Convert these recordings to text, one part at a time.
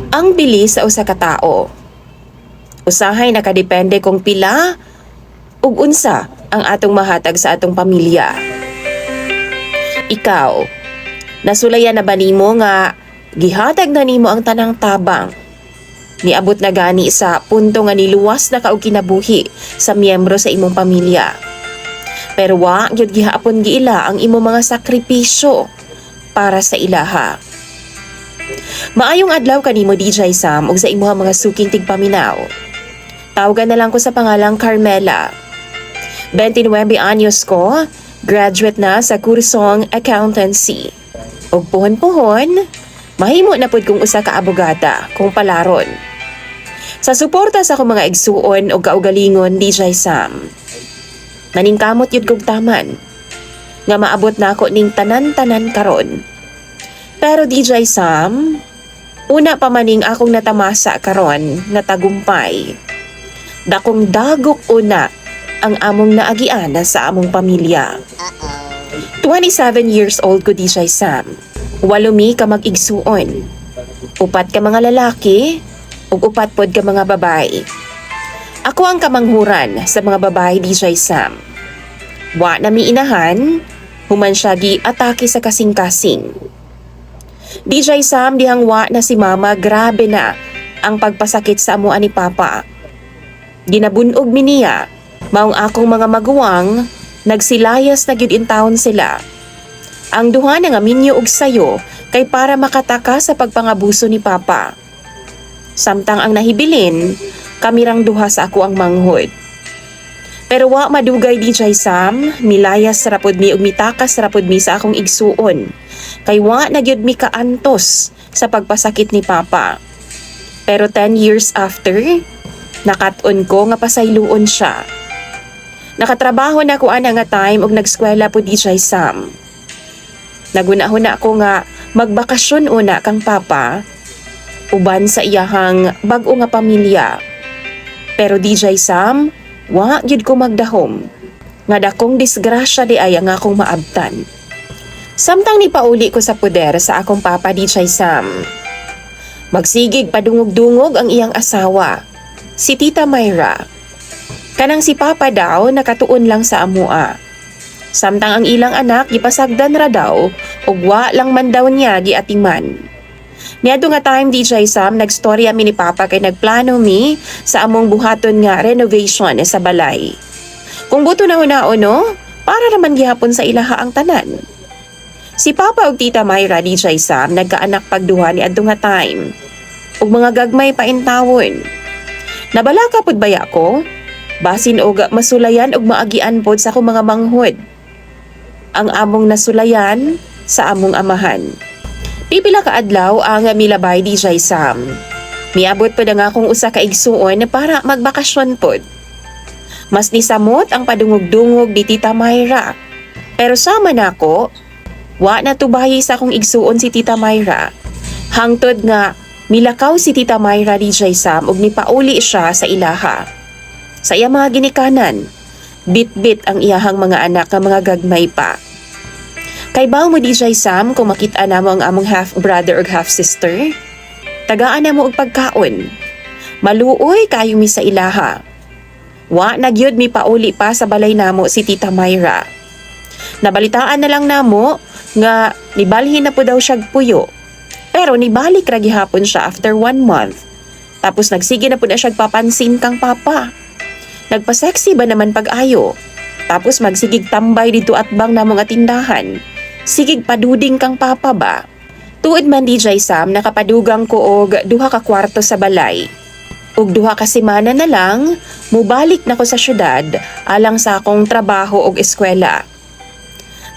Ang bilis sa usa ka tawo. Usahay nakadepende kung pila ug unsa ang atong mahatag sa atong pamilya. Ikaw, nasulayan na ba nimo nga gihatag na nimo ang tanang tabang? Niabot na gani sa punto nga niluwas na kaog kinabuhi sa miyembro sa imong pamilya. Pero wa gyud gihapon giila ang imong mga sakripisyo para sa ilaha. Maayong adlaw kanimo DJ Sam ug sa imong mga suking tigpaminaw. Tawagan na lang ko sa pangalang Carmela. 29 anyos ko, graduate na sa kursong accountancy. Ug puhon-puhon, mahimo na pud kong usa ka abogada kung palaron. Sa suporta sa akong mga igsuon o kaugalingon DJ Sam, naningkamot yun kong taman, nga maabot na ako ning tanan-tanan karon. Pero DJ Sam, una pa maning akong natamasa karon na tagumpay. Dakong dagok una ang among naagian sa among pamilya. 27 years old ko DJ Sam. 8 ka mag-igsuon. 4 ka mga lalaki ug 4 pod ka mga babae. Ako ang kamanghuran sa mga babae DJ Sam. Wa na mi inahan, human siya gi-atake sa kasing-kasing. DJ Sam, dihang wa na si mama, grabe na ang pagpasakit sa amuan ni papa. Ginabunog mi niya, maong akong mga maguwang, nagsilayas na gyud in town sila. Ang duha na nga minyo og sayo kay para makataka sa pagpangabuso ni papa. Samtang ang nahibilin, kamirang duha sa ako ang manghod. Pero wa madugay DJ Sam, milayas rapod mi ug mitakas rapod mi sa akong igsuon. Kay wa na gyud mi kaantos sa pagpasakit ni papa. Pero 10 years after, nakat-on ko nga pasayloon siya. Nakatrabaho na ko ana nga time ug nagskwela po DJ Sam. Nagunahon na ako nga magbakasyon una kang papa, uban sa iyahang bag-o nga pamilya. Pero DJ Sam, wa gyud ko magdahom. Nga dakong disgrasya di ay ang akong maabtan. Samtang nipauli ko sa puder sa akong papa DJ Sam, magsigig padungog-dungog ang iyang asawa, si Tita Myra. Kanang si papa daw nakatuon lang sa amua. Samtang ang ilang anak gipasagdan ra daw ug wa lang man daw niya giatiman. Niadto nga time DJ Sam, nagstorya mi ni papa kay nagplano mi sa among buhaton nga renovation sa balay. Kung buto na hunaon no, para naman gihapon sa ilaha ang tanan. Si papa ug Tita Myra DJ Sam nagkaanak pagduha ni adto nga time. Ug mga gagmay pa intawon. Nabalaka pud baya ko? Basin og masulayan ug maagian pod sa akong mga manghod. Ang among nasulayan sa among amahan. Pipila ka adlaw ang milabay DJ Sam. Miabot pod ang akong usa ka igsuon para magbakasyon pod. Mas nisamot ang padungog-dungog di Tita Myra. Pero sama na ako, wa na tubahi sa akong igsuon si Tita Myra. Hangtod nga milakaw si Tita Myra DJ Sam ug nipauli siya sa ilaha. Sa iya mga ginikanan, bit-bit ang iyahang mga anak nga mga gagmay pa. Kay baw mo DJ Sam kung makita na mo ang among half-brother ug half-sister, tagaan na mo og pagkaon. Maluoy kayo mi sa ilaha. Wa na gyud mi pauli pa sa balay namo si Tita Myra. Nabalitaan na lang namo nga nibalhin na po daw siya puyo. Pero nibalik ra gihapon siya after 1 month. Tapos nagsige na po na siya papansin kang papa. Nagpa-sexy ba naman pag-ayo? Tapos magsigig tambay dito at bang namong atindahan. Sigig paduding kang papa ba? Tuod man DJ Sam, nakapadugang ko og 2 ka kwarto sa balay. Ug 2 ka semana na lang, mubalik na ko sa syudad alang sa akong trabaho og eskwela.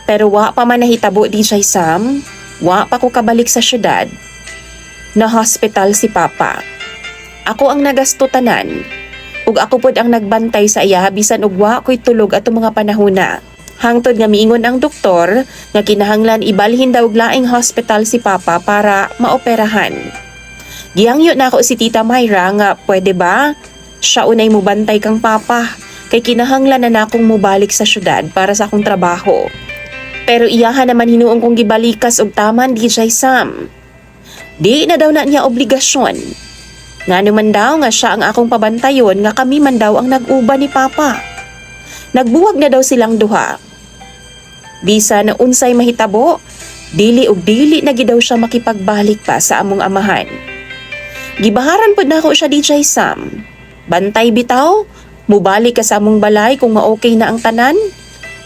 Pero wa pa man nahitabo DJ Sam, wa pa ko kabalik sa syudad. Na hospital si papa. Ako ang nagasto tanan. Ug ako pod ang nagbantay sa iya bisan ug wa ko'y tulog ato mga panahona. Hangtod nga miingon ang doktor nga kinahanglan ibalhin daw og laing hospital si papa para maoperahan. Gihangyo na ako si Tita Myra nga pwede ba? Siya unay mo bantay kang papa kay kinahanglan na nakong mubalik sa syudad para sa akong trabaho. Pero iyahan naman hinuong kong gibalikas og taman DJ Sam. Di na daw na niya obligasyon. Nga naman daw nga siya ang akong pabantayon nga kami man daw ang nag-uba ni Papa. Nagbuwag na daw silang duha. Bisa na unsay mahitabo, dili ug dili na gid daw siya makipagbalik pa sa among amahan. Gibaharan pud nako siya DJ Sam. Bantay bitaw, mubalik ka sa among balay kung ma-okay na ang tanan.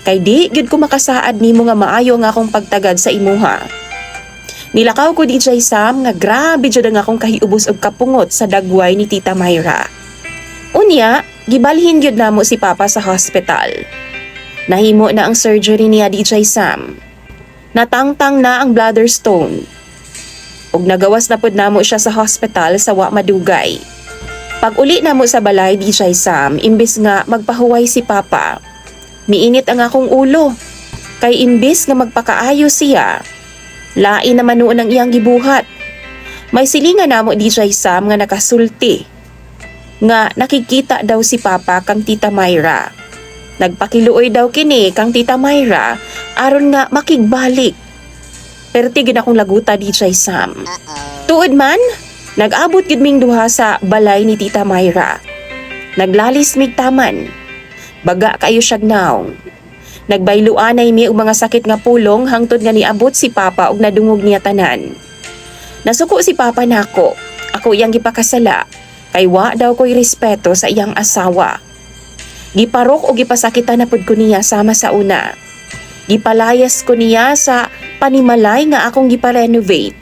Kay di gyud ko makasaad nimo nga maayo nga akong pagtagad sa imuha. Nilakaw ko DJ Sam nga grabe jud ang akong kahiubos og kapungot sa dagway ni Tita Myra. Unya, gibalhin gyud namo si Papa sa hospital. Nahimo na ang surgery niya DJ Sam. Natangtang na ang bladder stone. Ug nagawas na pud namo siya sa hospital sa wa madugay. Pag uli namo sa balay DJ Sam, imbes nga magpahuway si Papa, miinit ang akong ulo. Kay imbes nga magpakaayo siya, lain naman noon ang iyang gibuhat. May silingan namo DJ Sam nga nakasulti. Nga nakikita daw si Papa kang Tita Myra. Nagpakiluoy daw kini kang Tita Myra aron nga makigbalik. Perti gid akong laguta DJ Sam. Tuod man, nag-abot gid ming duha sa balay ni Tita Myra. Naglalis mig taman. Baga kayo siya naong. Nagbayluanay mi og mga sakit nga pulong hangtod nga niabot si Papa og nadungog niya tanan. Nasuko si Papa nako. Ako iyang gipakasala kay wa daw ko'y respeto sa iyang asawa. Giparok o gipasakitan na pud ko niya sama sa una. Gipalayas ko niya sa panimalay nga akong giparenovate.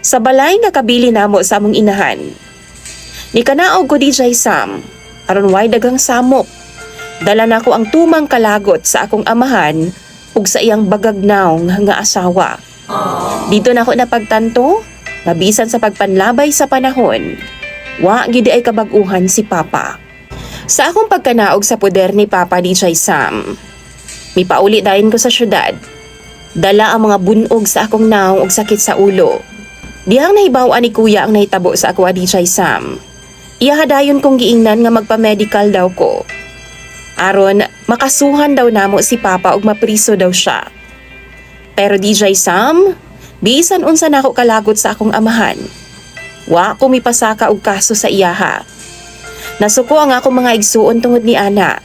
Sa balay nga kabili namo sa among inahan. Nikanaog ko DJ Sam, aron way dagang samok. Dala na ko ang tumang kalagot sa akong amahan ug sa iyang bagagnaw nga asawa. Dito na ako napagtanto, mabisan sa pagpanlabay sa panahon, wa gid ay kabag-uhan si Papa. Sa akong pagkanaog sa poder ni Papa DJ Sam, mipauli dayon ko sa syudad. Dala ang mga bunog sa akong naong og sakit sa ulo. Dihang nahibaw-an ni Kuya ang nahitabo sa ako DJ Sam. Iyahadayon kong giingnan nga magpa-medical daw ko. Aron makasuhan daw namo si Papa og mapriso daw siya. Pero DJ Sam, bisan unsa nako kalagot sa akong amahan, wa ko mipasaka og kaso sa iyaha. Nasuko ang akong mga igsuon tungod ni ana.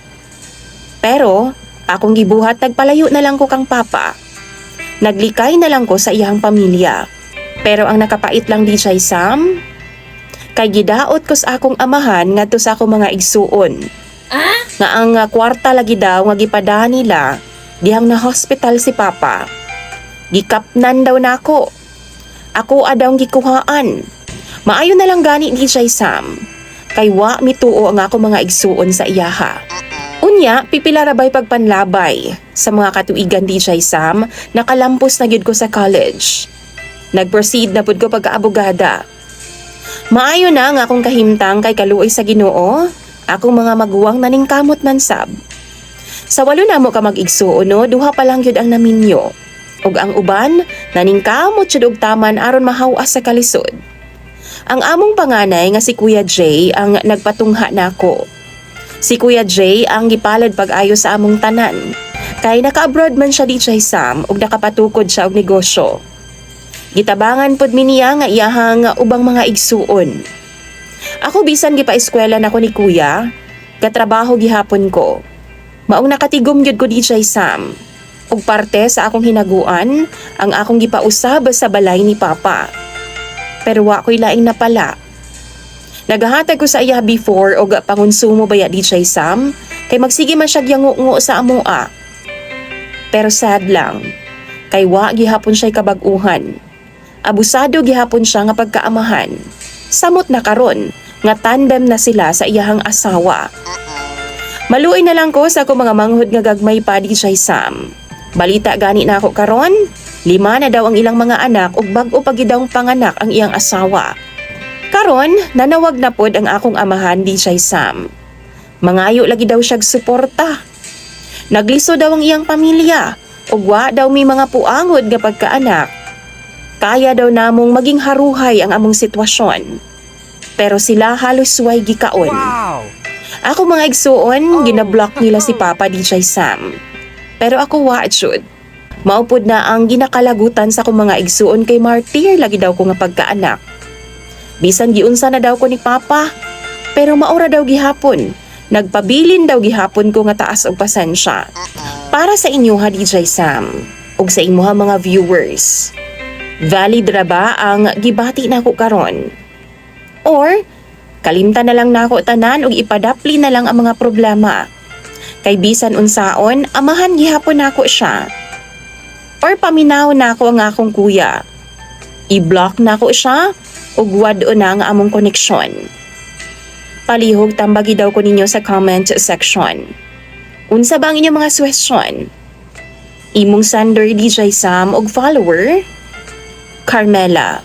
Pero akong gibuhat nagpalayo na lang ko kang Papa. Naglikay na lang ko sa iyang pamilya. Pero ang nakapait lang DJ Sam, kay gidaot ko sa akong amahan ngadto sa akong mga igsuon. Nga ang kwarta lagi daw nga gipada nila dihang na hospital si Papa. Gikapnan daw nako. Ako adawng gikuhaan. Maayo na lang gani DJ Sam. Kay wa mituo ang ako mga igsuon sa iyaha. Unya, pipila ra bay pagpanlabay sa mga katuigan DJ Sam, nakalampos na gyud ko sa college. Nag-proceed na pud ko pagka-abogada. Maayo na nga akong kahimtang kay kaluoy sa Ginoo. Akong mga maguwang naningkamot man sab. Sa walo namo ka mag-igsuon no, duha pa lang yun ang naminyo. Ug ang uban, naningkamot jud og taman aron mahawas sa kalisod. Ang among panganay nga si Kuya Jay ang nagpatungha nako. Si Kuya Jay ang gipalad pag-ayo sa among tanan. Kay naka-abroad man siya DJ Sam ug nakapatukod siya og negosyo. Gitabangan pud mi niya nga iyahang ubang mga igsuon. Ako bisan gipa-eskwela nako ni Kuya, katrabaho gihapon ko. Maong nakatigom gyud ko DJ Sam. Ug parte sa akong hinaguan, ang akong gipausab sa balay ni Papa. Pero wa ko'y laing napala. Nagahatag ko sa iya before og pangonsumo baya DJ Sam, kay magsige man siya gyangungo sa amoa. Pero sad lang, kay wa gihapon siya'y kabag-uhan. Abusado gihapon siya nga pagkaamahan. Samot na karon nga tandem na sila sa iyahang asawa. Maluoy na lang ko sa akong mga manghud nga gagmay pa DJ Sam. Balita gani na ako karon, 5 na daw ang ilang mga anak ug bag-o pa gid daw panganak ang iyang asawa. Karon, nanawag na pod ang akong amahan DJ Sam. Mangayo lagi daw siyag suporta. Nagliso daw ang iyang pamilya ug wa daw mi mga puangod nga pagkaanak. Kaya daw namong maging haruhay ang among sitwasyon. Pero sila halos way gikaon. Wow! Ako mga igsuon, ginablock nila si Papa DJ Sam. Pero ako wa jud. Maupod na ang ginakalagutan sa akong mga igsuon kay martir lagi daw ko nga pagkaanak. Bisan giunsa na daw ko ni Papa, pero maura daw gihapon. Nagpabilin daw gihapon ko nga taas og pasensya. Para sa inyo ha DJ Sam, ug sa imuha mga viewers. Valid ra ba ang gibati nako karon? Or kalimtan na lang nako tanan ug ipadapli na lang ang mga problema. Kay bisan unsaon, amahan gihapon nako siya. Or paminaw nako ang akong kuya. I-block nako siya ug wad-o na nga among koneksyon. Palihog tambagi daw ko ninyo sa comment section. Unsa ba ang inyong mga suwestyon? Imong sender DJ Sam ug follower Carmela.